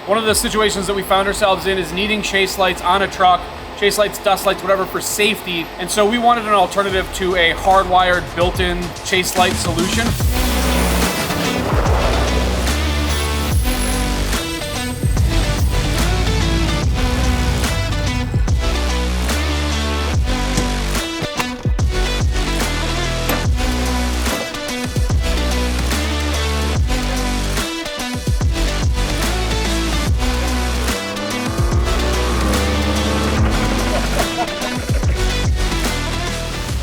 One of the situations that we found ourselves in is needing chase lights on a truck, chase lights, dust lights, whatever, for safety. And so we wanted an alternative to a hardwired built-in chase light solution.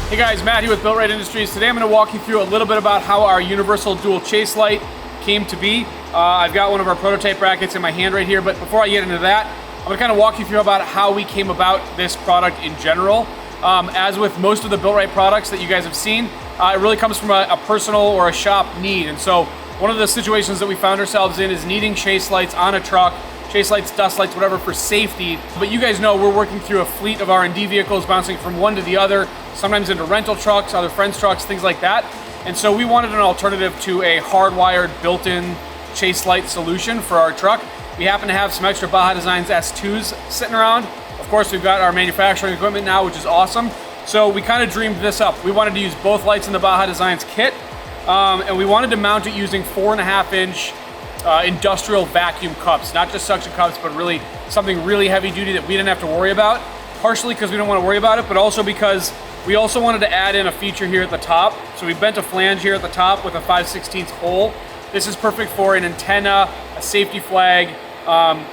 Hey guys, Matt here with BuiltRight Industries. Today I'm going to walk you through a little bit about how our universal dual chase light came to be. I've got one of our prototype brackets in my hand right here, but before I get into that, I'm going to kind of walk you through about how we came about this product in general. As with most of the BuiltRight products that you guys have seen, it really comes from a personal or a shop need. And so one of the situations that we found ourselves in is needing chase lights on a truck, chase lights, dust lights, whatever, for safety. But you guys know we're working through a fleet of R&D vehicles bouncing from one to the other, sometimes into rental trucks, other friends' trucks, things like that. And so we wanted an alternative to a hardwired built-in chase light solution for our truck. We happen to have some extra Baja Designs S2s sitting around. Of course, we've got our manufacturing equipment now, which is awesome. So we kind of dreamed this up. We wanted to use both lights in the Baja Designs kit, and we wanted to mount it using 4.5-inch industrial vacuum cups, not just suction cups, but really something really heavy duty that we didn't have to worry about. Partially because we don't want to worry about it, but also because we also wanted to add in a feature here at the top. So we bent a flange here at the top with a 5/16 hole. This is perfect for an antenna, a safety flag,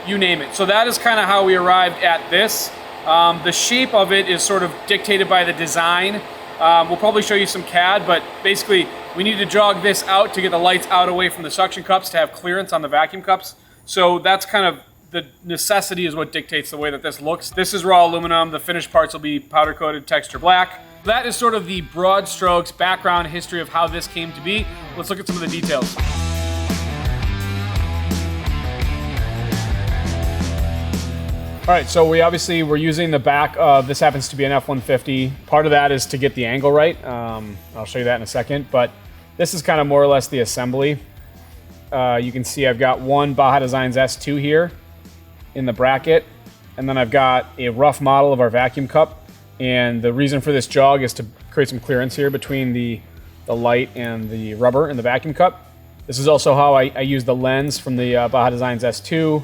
you name it. So that is kind of how we arrived at this. The shape of it is sort of dictated by the design. We'll probably show you some CAD, but basically we need to jog this out to get the lights out away from the suction cups to have clearance on the vacuum cups. So that's kind of the necessity is what dictates the way that this looks. This is raw aluminum. The finished parts will be powder coated texture black. That is sort of the broad strokes background history of how this came to be. Let's look at some of the details. All right, so we're using the back of, this happens to be an F-150. Part of that is to get the angle right. I'll show you that in a second, but this is kind of more or less the assembly. You can see I've got one Baja Designs S2 here in the bracket, and then I've got a rough model of our vacuum cup. And the reason for this jog is to create some clearance here between the light and the rubber in the vacuum cup. This is also how I use the lens from the Baja Designs S2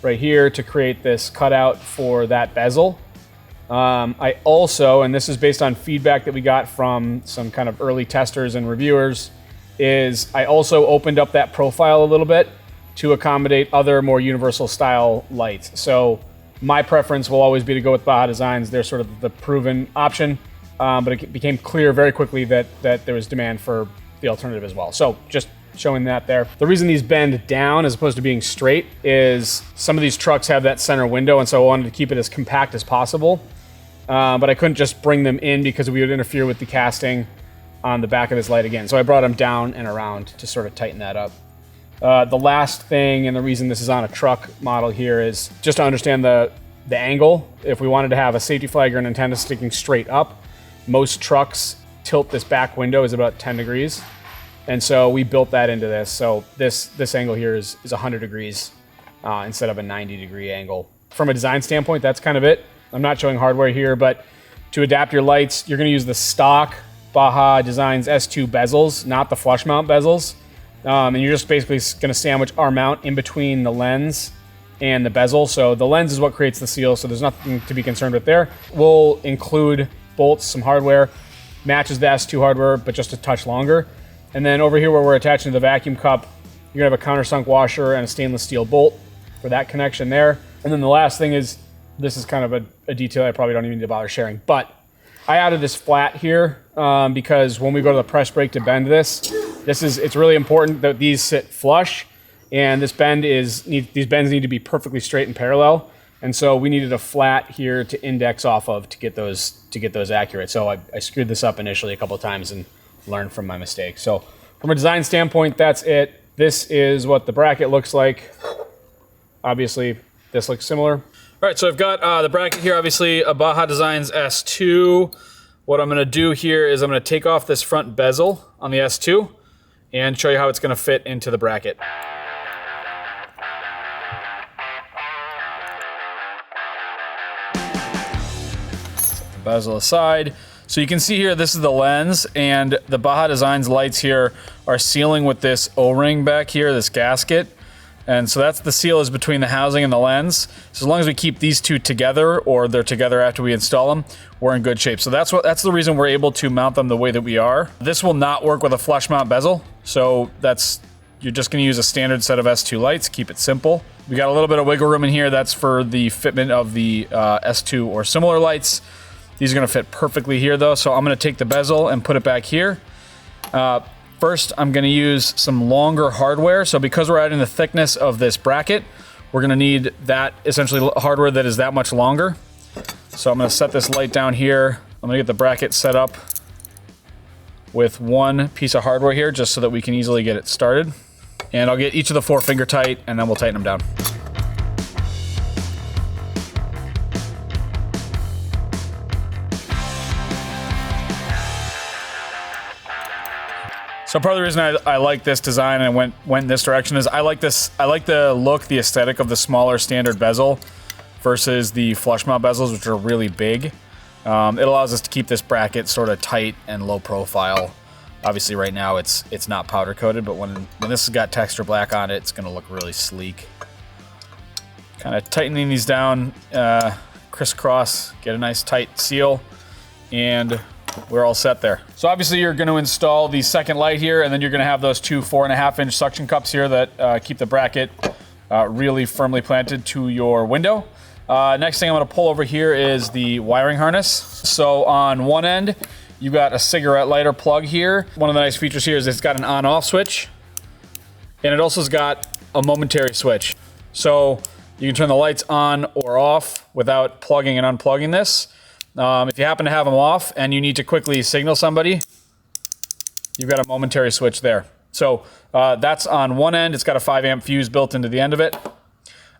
right here to create this cutout for that bezel. I also, and this is based on feedback that we got from some kind of early testers and reviewers, is I also opened up that profile a little bit to accommodate other more universal style lights. So my preference will always be to go with Baja Designs. They're sort of the proven option, but it became clear very quickly that there was demand for the alternative as well. So just showing that there. The reason these bend down as opposed to being straight is some of these trucks have that center window, and so I wanted to keep it as compact as possible. But I couldn't just bring them in because we would interfere with the casting on the back of this light again. So I brought them down and around to sort of tighten that up. The last thing, and the reason this is on a truck model here, is just to understand the angle. If we wanted to have a safety flag or an antenna sticking straight up, most trucks tilt this back window is about 10 degrees. And so we built that into this. So this angle here is 100 degrees instead of a 90-degree angle. From a design standpoint, that's kind of it. I'm not showing hardware here, but to adapt your lights, you're going to use the stock Baja Designs S2 bezels, not the flush mount bezels. And you're just basically going to sandwich our mount in between the lens and the bezel. So the lens is what creates the seal, so there's nothing to be concerned with there. We'll include bolts, some hardware, matches the S2 hardware, but just a touch longer. And then over here where we're attaching to the vacuum cup, you're gonna have a countersunk washer and a stainless steel bolt for that connection there. And then the last thing is, this is kind of a detail I probably don't even need to bother sharing, but I added this flat here because when we go to the press brake to bend it's really important that these sit flush, and these bends need to be perfectly straight and parallel. And so we needed a flat here to index off of to get those accurate. So I screwed this up initially a couple of times and learned from my mistake. So from a design standpoint, that's it. This is what the bracket looks like. Obviously, this looks similar. All right, so I've got the bracket here, obviously a Baja Designs S2. What I'm gonna do here is I'm gonna take off this front bezel on the S2 and show you how it's gonna fit into the bracket. bezel aside. So you can see here, this is the lens, and the Baja Designs lights here are sealing with this O-ring back here, this gasket. And so that's the seal is between the housing and the lens. So as long as we keep these two together, or they're together after we install them, we're in good shape. So that's the reason we're able to mount them the way that we are. This will not work with a flush mount bezel. So you're just gonna use a standard set of S2 lights, keep it simple. We got a little bit of wiggle room in here. That's for the fitment of the S2 or similar lights. These are gonna fit perfectly here though. So I'm gonna take the bezel and put it back here. First, I'm gonna use some longer hardware. So because we're adding the thickness of this bracket, we're gonna need that essentially hardware that is that much longer. So I'm gonna set this light down here. I'm gonna get the bracket set up with one piece of hardware here just so that we can easily get it started. And I'll get each of the 4 finger tight and then we'll tighten them down. So part of the reason I like this design and went in this direction is I like the look, the aesthetic of the smaller standard bezel versus the flush mount bezels, which are really big. It allows us to keep this bracket sort of tight and low profile. Obviously right now it's not powder coated, but when this has got texture black on it, it's gonna look really sleek. Kind of tightening these down, crisscross, get a nice tight seal, and we're all set there. So obviously you're going to install the second light here, and then you're going to have those two 4.5-inch suction cups here that keep the bracket really firmly planted to your window. Next thing I'm going to pull over here is the wiring harness. So on one end, you've got a cigarette lighter plug here. One of the nice features here is it's got an on-off switch, and it also has got a momentary switch. So you can turn the lights on or off without plugging and unplugging this. If you happen to have them off and you need to quickly signal somebody, you've got a momentary switch there. So that's on one end. It's got a 5-amp fuse built into the end of it.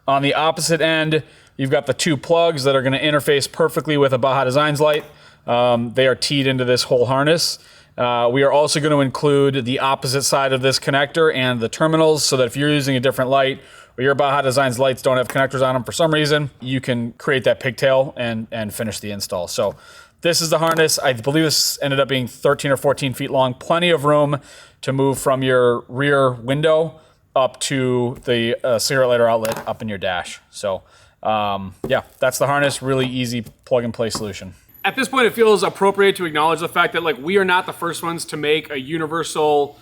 On the opposite end, you've got the 2 plugs that are going to interface perfectly with a Baja Designs light. They are teed into this whole harness. We are also going to include the opposite side of this connector and the terminals so that if you're using a different light or your Baja Designs lights don't have connectors on them for some reason, you can create that pigtail and finish the install. So this is the harness. I believe this ended up being 13 or 14 feet long. Plenty of room to move from your rear window up to the cigarette lighter outlet up in your dash. So yeah, that's the harness. Really easy plug and play solution. At this point, it feels appropriate to acknowledge the fact that we are not the first ones to make a universal,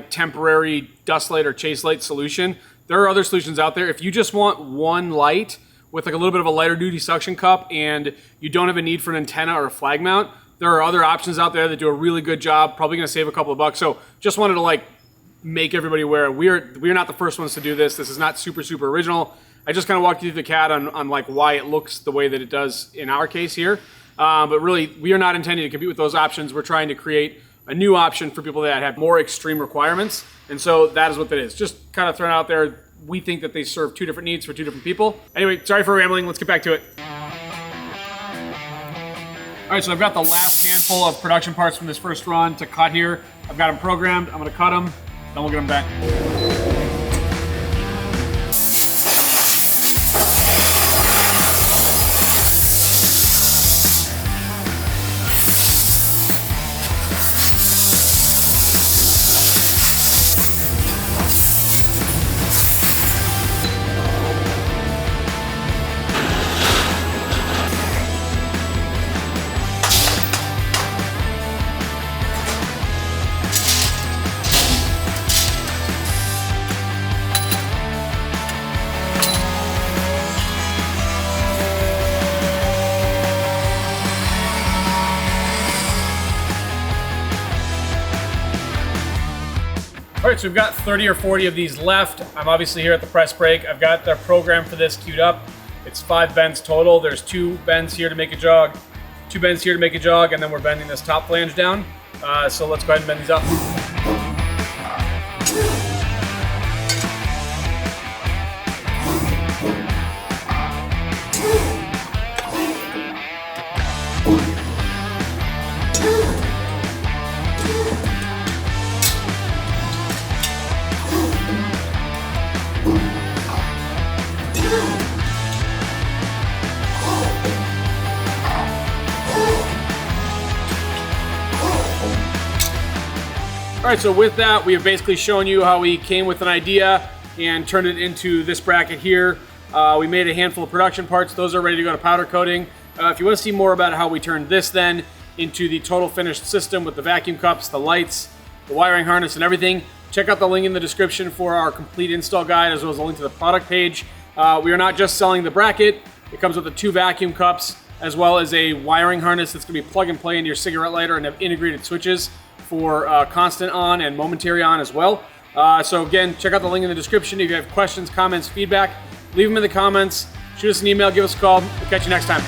temporary dust light or chase light solution. There are other solutions out there. If you just want one light with a little bit of a lighter duty suction cup and you don't have a need for an antenna or a flag mount, there are other options out there that do a really good job, probably gonna save a couple of bucks. So just wanted to make everybody aware, we are not the first ones to do this. This is not super original. I just kind of walked you through the CAD on why it looks the way that it does in our case here. But really, we are not intending to compete with those options. We're trying to create a new option for people that have more extreme requirements. And so that is what that is. Just kind of thrown out there. We think that they serve 2 different needs for 2 different people. Anyway, sorry for rambling. Let's get back to it. All right, so I've got the last handful of production parts from this first run to cut here. I've got them programmed. I'm gonna cut them, then we'll get them back. All right, so we've got 30 or 40 of these left. I'm obviously here at the press break. I've got the program for this queued up. It's 5 bends total. There's 2 bends here to make a jog, 2 bends here to make a jog, and then we're bending this top flange down. So let's go ahead and bend these up. All right, so with that, we have basically shown you how we came with an idea and turned it into this bracket here. We made a handful of production parts. Those are ready to go to powder coating. If you want to see more about how we turned this then into the total finished system with the vacuum cups, the lights, the wiring harness, and everything, check out the link in the description for our complete install guide, as well as a link to the product page. We are not just selling the bracket. It comes with the 2 vacuum cups, as well as a wiring harness that's going to be plug and play into your cigarette lighter and have integrated switches for constant on and momentary on as well. So again, check out the link in the description. If you have questions, comments, feedback, leave them in the comments. Shoot us an email, give us a call. We'll catch you next time.